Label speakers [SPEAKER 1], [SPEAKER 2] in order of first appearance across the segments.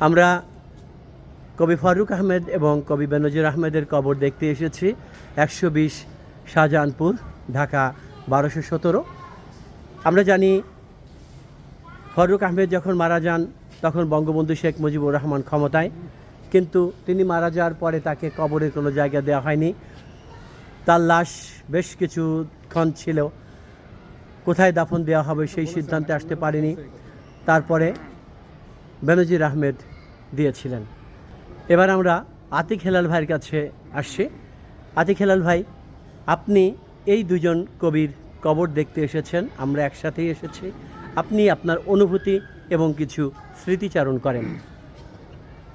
[SPEAKER 1] আমরা কবি ফারুক আহমেদ এবং কবি বেনজির আহমেদের কবর দেখতে এসেছি 120 শাহজাহানপুর, ঢাকা 1217। আমরা জানি ফারুক আহমেদ যখন মারা যান তখন বঙ্গবন্ধু শেখ মুজিবুর রহমান ক্ষমতায়, কিন্তু তিনি মারা যাওয়ার পরে তাকে কবরের কোনো জায়গা দেওয়া হয়নি। তার লাশ বেশ কিছুক্ষণ ছিল, কোথায় দাফন দেওয়া হবে সেই সিদ্ধান্তে আসতে পারেনি। তারপরে বেনজির আহমেদ দিয়েছিলেন। এবার আমরা আতিক হেলাল ভাইয়ের কাছে আসছি। আতিক হেলাল ভাই, আপনি এই দুজন কবির কবর দেখতে এসেছেন, আমরা একসাথেই এসেছি। আপনি আপনার অনুভূতি এবং কিছু স্মৃতিচারণ করেন।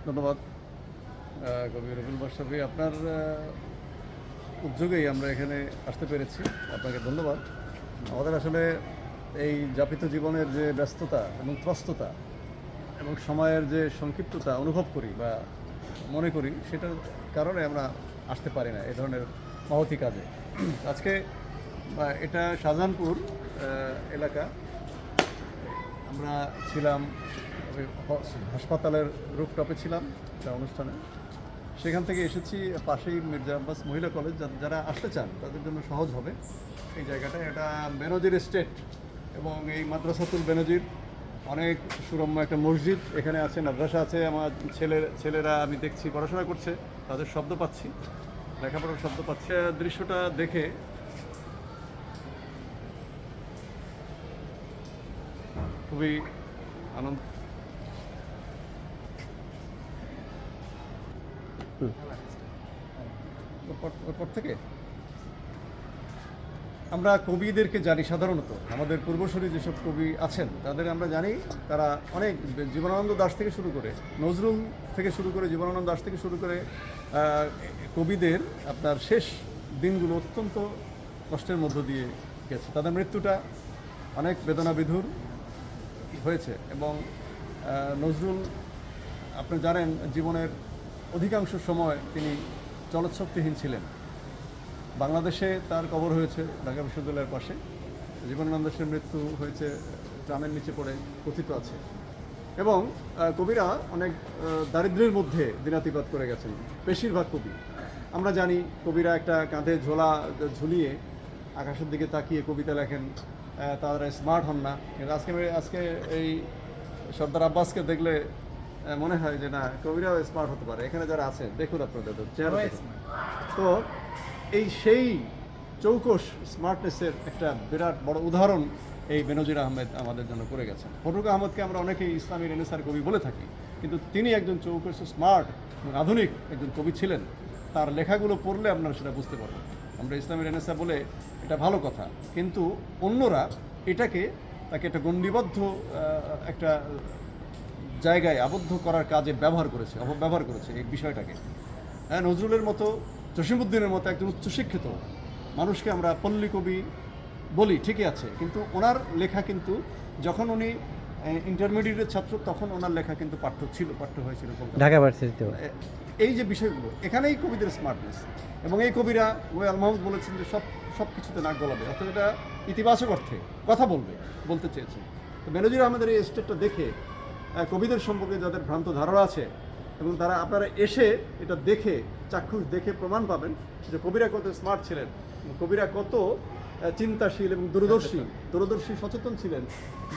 [SPEAKER 2] ধন্যবাদ কবি রবিউল মাশরাফি, আপনার উদ্যোগেই আমরা এখানে আসতে পেরেছি, আপনাকে ধন্যবাদ। আমাদের আসলে এই যাপিত জীবনের যে ব্যস্ততা এবং ত্রস্ততা এবং সময়ের যে সংক্ষিপ্ততা অনুভব করি বা মনে করি, সেটার কারণে আমরা আসতে পারি না এই ধরনের মহতি কাজে। আজকে এটা শাহজাহানপুর এলাকা, আমরা ছিলাম হাসপাতালের রুফটপে ছিলাম একটা অনুষ্ঠানে, সেখান থেকে এসেছি। পাশেই মির্জা আব্বাস মহিলা কলেজ, যারা আসতে চান তাদের জন্য সহজ হবে এই জায়গাটা। এটা বেনজির এস্টেট এবং এই মাদ্রাসাতুল বেনজির, অনেক সুরম্য একটা মসজিদ এখানে আছে, মাদ্রাসা আছে। আমার ছেলেরা আমি দেখছি পড়াশোনা করছে, তাদের শব্দ পাচ্ছি, লেখাপড়ার শব্দ পাচ্ছি। দৃশ্যটা দেখে খুবই আনন্দ। ওপর থেকে আমরা কবিদেরকে জানি, সাধারণত আমাদের পূর্বসূরি যেসব কবি আছেন তাদের আমরা জানি, তারা অনেক জীবনানন্দ দাশ থেকে শুরু করে, নজরুল থেকে শুরু করে, জীবনানন্দ দাশ থেকে শুরু করে কবিদের আপনার শেষ দিনগুলো অত্যন্ত কষ্টের মধ্য দিয়ে গেছে। তাদের মৃত্যুটা অনেক বেদনাবিধুর হয়েছে। এবং নজরুল, আপনি জানেন, জীবনের অধিকাংশ সময় তিনি চলৎশক্তিহীন ছিলেন। বাংলাদেশে তার কবর হয়েছে ঢাকা বিশ্ববিদ্যালয়ের পাশে। জীবনানন্দ দাশের মৃত্যু হয়েছে ট্রামের নিচে পড়ে, কথিত আছে। এবং কবিরা অনেক দারিদ্র্যের মধ্যে দিনাতিপাত করে গেছেন, বেশিরভাগ কবি। আমরা জানি কবিরা একটা কাঁধে ঝোলা ঝুলিয়ে আকাশের দিকে তাকিয়ে কবিতা লেখেন, তারা স্মার্ট হন না। কিন্তু আজকে এই সর্দার আব্বাসকে দেখলে মনে হয় যে না, কবিরাও স্মার্ট হতে পারে। এখানে যারা আছে দেখুন আপনাদের চেহারা, তো সেই চৌকস স্মার্টনেসের একটা বিরাট বড় উদাহরণ এই বেনজির আহমেদ আমাদের জন্য করে গেছেন। ফারুক আহমদকে আমরা অনেকেই ইসলামী রেনেসার কবি বলে থাকি, কিন্তু তিনি একজন চৌকস স্মার্ট এবং আধুনিক একজন কবি ছিলেন। তার লেখাগুলো পড়লে আপনারা সেটা বুঝতে পারবেন। আমরা ইসলামী রেনেসা বলে এটা ভালো কথা, কিন্তু অন্যরা তাকে একটা গণ্ডিবদ্ধ একটা জায়গায় আবদ্ধ করার কাজে অপব্যবহার করেছে এই বিষয়টাকে। হ্যাঁ, নজরুলের মতো, জসিমউদ্দিনের মতো একজন উচ্চশিক্ষিত মানুষকে আমরা পল্লী কবি বলি, ঠিকই আছে, কিন্তু ওনার লেখা কিন্তু যখন উনি ইন্টারমিডিয়েটের ছাত্র তখন ওনার লেখা কিন্তু পাঠ্য হয়েছিল
[SPEAKER 1] ঢাকা ভার্সিটিতে।
[SPEAKER 2] এই যে বিষয়গুলো, এখানেই কবিদের স্মার্টনেস। এবং এই কবিরা গোয়াল মাহমুদ বলেছেন যে সব কিছুতে নাক গলাবে, অর্থাৎ এটা ইতিবাচক অর্থে কথা বলতে চেয়েছেন। তো বেনজির আহমেদের এই স্টেটটা দেখে কবিদের সম্পর্কে যাদের ভ্রান্ত ধারণা আছে, এবং তারা আপনারা এসে এটা দেখে, চাক্ষুষ দেখে প্রমাণ পাবেন যে কবিরা কত স্মার্ট ছিলেন, কবিরা কত চিন্তাশীল এবং দূরদর্শী সচেতন ছিলেন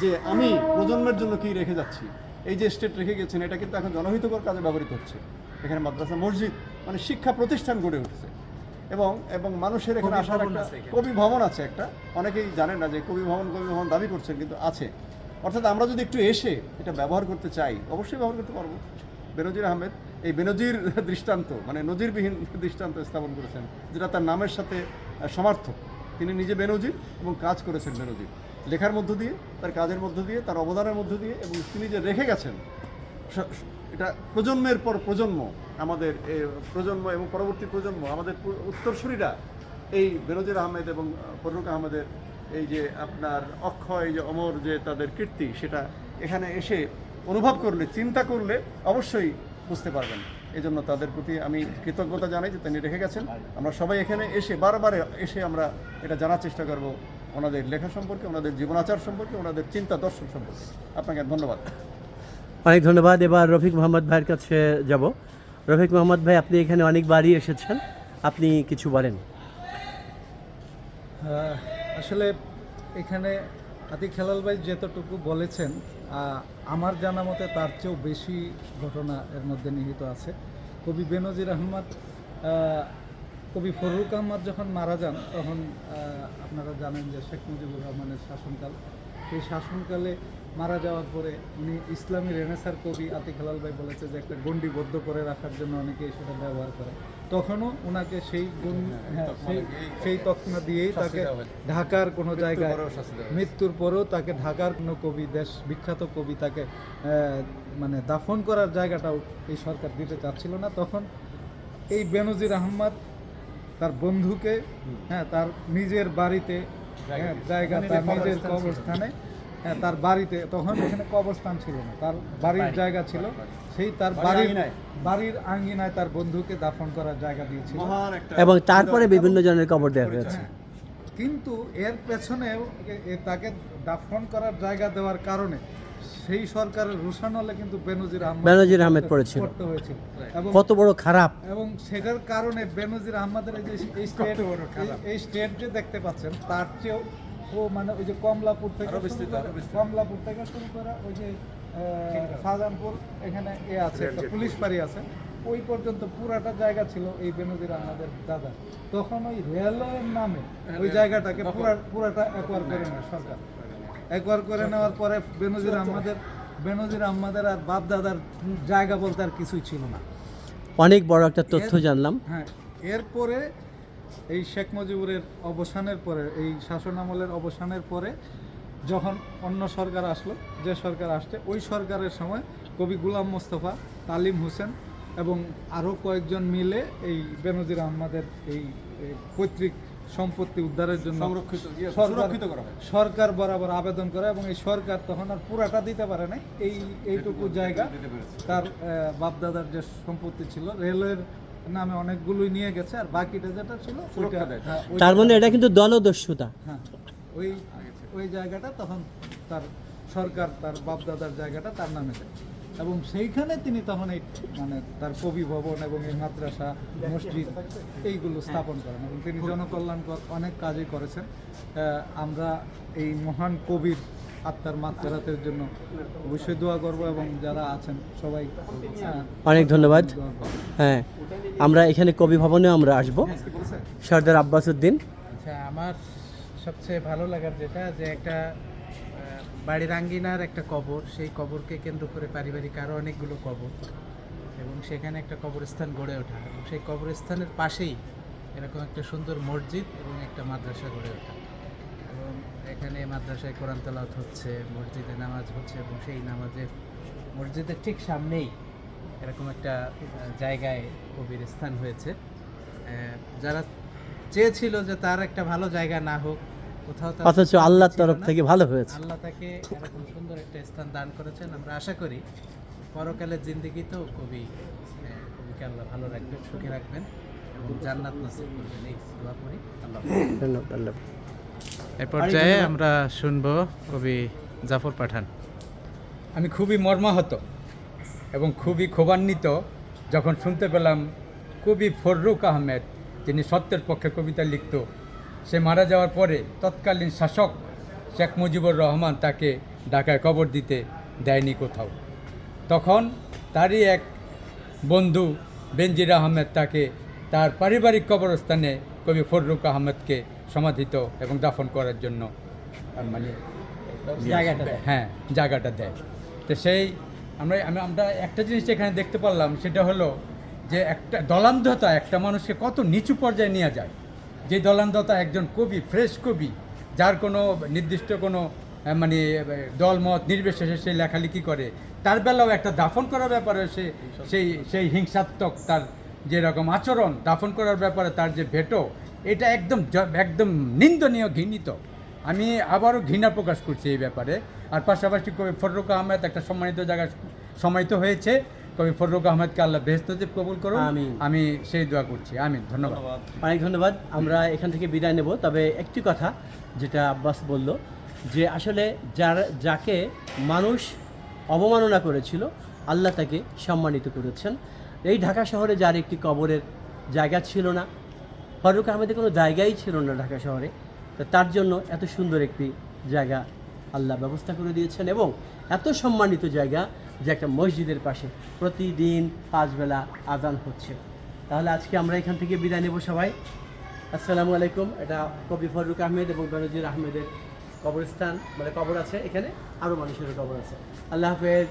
[SPEAKER 2] যে আমি প্রজন্মের জন্য কি রেখে যাচ্ছি। এই যে স্টেট রেখে গেছেন, এটা কিন্তু এখন জনহিতকর কাজে ব্যবহৃত হচ্ছে। এখানে মাদ্রাসা, মসজিদ, মানে শিক্ষা প্রতিষ্ঠান গড়ে উঠছে। এবং মানুষের এখানে আসার একটা কবি ভবন আছে একটা, অনেকেই জানেন না যে কবি ভবন দাবি করছেন, কিন্তু আছে। অর্থাৎ আমরা যদি একটু এসে এটা ব্যবহার করতে চাই, অবশ্যই ব্যবহার করতে পারবো। বেনজির আহমেদ এই বেনজির দৃষ্টান্ত, মানে নজিরবিহীন দৃষ্টান্ত স্থাপন করেছেন, যেটা তার নামের সাথে সমার্থক। তিনি নিজে বেনজির এবং কাজ করেছেন বেনজির, লেখার মধ্য দিয়ে, তার কাজের মধ্য দিয়ে, তার অবদানের মধ্য দিয়ে, এবং তিনি যে রেখে গেছেন এটা প্রজন্মের পর প্রজন্ম, আমাদের প্রজন্ম এবং পরবর্তী প্রজন্ম, আমাদের উত্তরসূরিরা এই বেনজির আহমেদ এবং ফারুক আহমেদের এই যে আপনার অক্ষয়, যে অমর যে তাদের কীর্তি, সেটা এখানে এসে অনুভব করলে, চিন্তা করলে অবশ্যই বুঝতে পারবেন। এই জন্য তাদের প্রতি আমি কৃতজ্ঞতা জানাই যে তিনি রেখে গেছেন। আমরা সবাই এখানে এসে বারবার এসে আমরা এটা জানার চেষ্টা করব ওনাদের লেখা সম্পর্কে, ওনাদের জীবনাচার সম্পর্কে, ওনাদের চিন্তা দর্শন সম্পর্কে। আপনাকে ধন্যবাদ।
[SPEAKER 1] অনেক ধন্যবাদ। এবার রফিক মোহাম্মদ ভাইয়ের কাছে যাব। রফিক মোহাম্মদ ভাই, আপনি এখানে অনেকবারই এসেছেন, আপনি কিছু বলেন।
[SPEAKER 3] আসলে এখানে আতিক হেলাল ভাই যতটুকু বলেছেন, আমার জানা মতে তার চেয়েও বেশি ঘটনা এর মধ্যে নিহিত আছে। কবি বেনজির আহমদ, কবি ফররুক আহমদ যখন মারা যান, তখন আপনারা জানেন যে শেখ মুজিবুর রহমানের শাসনকাল। সেই শাসনকালে মারা যাওয়ার পরে উনি ইসলামী রেনেসার কবি আতিক হেলাল ভাই বলেছে যে একটা গণ্ডিবদ্ধ করে রাখার জন্য অনেকেই সেটা ব্যবহার করে। তখনও ওনাকে সেই তকমা দিয়েই তাকে ঢাকার কোনো জায়গায় মৃত্যুর পরেও তাকে ঢাকার কোনো কবি, দেশ বিখ্যাত কবি, তাকে মানে দাফন করার জায়গাটাও এই সরকার দিতে চাচ্ছিল না। তখন এই বেনজির আহমদ তার বন্ধুকে তার নিজের বাড়িতে জায়গা, তার নিজের কবরস্থানে, তার বাড়িতে, তখন এখানে কবরস্থান ছিল না, তার বাড়ির জায়গা ছিল, সেই তার বাড়ির আঙ্গিনায় তার বন্ধুকে দাফন করার জায়গা দিয়েছিল।
[SPEAKER 1] এবং তারপরে বিভিন্ন জনের কবর দেওয়া হয়েছে।
[SPEAKER 3] কিন্তু এর পেছনেও তাকে দাফন করার জায়গা দেওয়ার কারণে সেই সরকারের রুশানলে কিন্তু বেনজির আহমেদ
[SPEAKER 1] পড়েছিল।
[SPEAKER 3] পড়তে হয়েছিল। এবং
[SPEAKER 1] কত বড় খারাপ!
[SPEAKER 3] এবং সেটার কারণে বেনজির আহমেদের এই স্টেট যে দেখতে পাচ্ছেন, তার চেয়েও ও মানে ওই যে কমলাপুর থেকে শুরু করে ওই যে শাহজাহানপুর এখানে আছে একটা পুলিশ বাড়ি আছে, ওই পর্যন্ত পুরাটা জায়গা ছিল এই বেনজির আহমেদের দাদা। তখন ওই রেলওয়ের নামে ওই জায়গাটাকে পুরাটা একোয়ার করে নেয় সরকার। একবার করে নেওয়ার পরে বেনজির আহমদের আর বাপ দাদার জায়গা বলতে আর কিছুই ছিল না।
[SPEAKER 1] অনেক বড় একটা তথ্য জানলাম।
[SPEAKER 3] হ্যাঁ, এরপরে এই শেখ মুজিবুরের অবসানের পরে, এই শাসন আমলের অবসানের পরে যখন অন্য সরকার আসলো, যে সরকার আসছে, ওই সরকারের সময় কবি গোলাম মোস্তফা, তালিম হোসেন এবং আরও কয়েকজন মিলে এই বেনজির আহমদের এই পৈতৃক সম্পত্তি উদ্ধারের জন্য সুরক্ষিত করা হয়। সরকার বরাবর আবেদন করে এবং এই সরকার তখন আর পুরাটা দিতে পারে না, এইটুকু জায়গা তার বাপদাদার যে সম্পত্তি ছিল রেলওয়ের নামে অনেকগুলোই নিয়ে গেছে, আর বাকিটা যেটা ছিল
[SPEAKER 1] তার মানে এটা কিন্তু দলদস্যুতা।
[SPEAKER 3] হ্যাঁ, ওই জায়গাটা তখন তার সরকার তার বাপদাদার জায়গাটা তার নামে দেয় এবং সেইখানে তিনি তখন এই মানে তার কবি ভবন এবং এই মাদ্রাসা, মসজিদ এইগুলো স্থাপন করেন এবং তিনি জনকল্যাণকর অনেক কাজই করেছেন। আমরা এই মহান কবির আত্মার মাগফিরাতের জন্য অবশ্যই দোয়া করব এবং যারা আছেন সবাই
[SPEAKER 1] অনেক ধন্যবাদ। হ্যাঁ, আমরা এখানে কবি ভবনেও আমরা আসবো। সর্দার আব্বাস উদ্দিন।
[SPEAKER 4] আচ্ছা, আমার সবচেয়ে ভালো লাগার যেটা যে একটা বাড়ির আঙ্গিনার একটা কবর, সেই কবরকে কেন্দ্র করে পারিবারিক আরও অনেকগুলো কবর এবং সেখানে একটা কবরস্থান গড়ে ওঠা এবং সেই কবরস্থানের পাশেই এরকম একটা সুন্দর মসজিদ এবং একটা মাদ্রাসা গড়ে ওঠা এবং এখানে মাদ্রাসায় কোরআন তেলাওয়াত হচ্ছে, মসজিদে নামাজ হচ্ছে এবং সেই মসজিদের ঠিক সামনেই এরকম একটা জায়গায় কবির স্থান হয়েছে। যারা চেয়েছিল যে তার একটা ভালো জায়গা না হোক,
[SPEAKER 1] অথচ আল্লাহর তরফ থেকে ভালো হয়েছে।
[SPEAKER 4] আল্লাহ তাকে এরকম সুন্দর একটা স্থান দান করেছেন। আমরা আশা করি পরকালের জিন্দেগিতেও কবিকে আল্লাহ ভালো রাখবেন, সুখে রাখবেন এবং জান্নাত নসিব করবেন, এই দোয়া করি। আল্লাহ
[SPEAKER 1] ধন্যবাদ।
[SPEAKER 4] এই পর্যায়ে আমরা শুনবো কবি জাফর পাঠান।
[SPEAKER 5] আমি খুবই মর্মাহত এবং খুবই ক্ষোভান্বিত যখন শুনতে পেলাম কবি ফররুক আহমেদ, যিনি সত্যের পক্ষে কবিতা লিখত, সে মারা যাওয়ার পরে তৎকালীন শাসক শেখ মুজিবুর রহমান তাকে ঢাকায় কবর দিতে দেয়নি কোথাও। তখন তারই এক বন্ধু বেনজির আহমেদ তাকে তার পারিবারিক কবরস্থানে কবি ফররুক আহমেদকে সমাধিত এবং দাফন করার জন্য মানে জায়গাটা দেয়। তো সেই আমরা একটা জিনিস এখানে দেখতে পারলাম, সেটা হলো যে একটা দলান্ধতা একটা মানুষকে কত নিচু পর্যায়ে নিয়ে যায়। যে দলান্ধতা একজন কবি, ফ্রেশ কবি, যার কোনো নির্দিষ্ট কোনো মানে দলমত নির্বিশেষে সে লেখালেখি করে, তার বেলাও একটা দাফন করার ব্যাপারে সেই হিংসাত্মক তার যেরকম আচরণ, দাফন করার ব্যাপারে তার যে ভেটো, এটা একদম নিন্দনীয়, ঘৃণিত। আমি আবারও ঘৃণা প্রকাশ করছি এই ব্যাপারে। আর পাশাপাশি কবি ফররুক আহমেদ একটা সম্মানিত জায়গায় সমাহিত হয়েছে। কবি ফররুক আহমেদকে আল্লাহ বেহেশত নসিব কবুল করুন, আমি সেই দোয়া করছি। আমিন। ধন্যবাদ।
[SPEAKER 1] অনেক ধন্যবাদ। আমরা এখান থেকে বিদায় নেব। তবে একটি কথা যেটা আব্বাস বলল, যে আসলে যাকে মানুষ অবমাননা করেছিল, আল্লাহ তাকে সম্মানিত করেছেন। এই ঢাকা শহরে যার একটি কবরের জায়গা ছিল না, ফারুক আহমেদের কোনো জায়গাই ছিল না ঢাকা শহরে, তো তার জন্য এত সুন্দর একটি জায়গা আল্লাহ ব্যবস্থা করে দিয়েছেন, এবং এত সম্মানিত জায়গা যে একটা মসজিদের পাশে প্রতিদিন 5 বেলা আজান হচ্ছে। তাহলে আজকে আমরা এখান থেকে বিদায় নেব সবাই। আসসালামু আলাইকুম। এটা কবি ফারুক আহমেদ এবং বেনজির আহমেদের কবরস্থান, মানে কবর আছে এখানে, আরও মানুষের কবর আছে। আল্লাহ হাফেজ।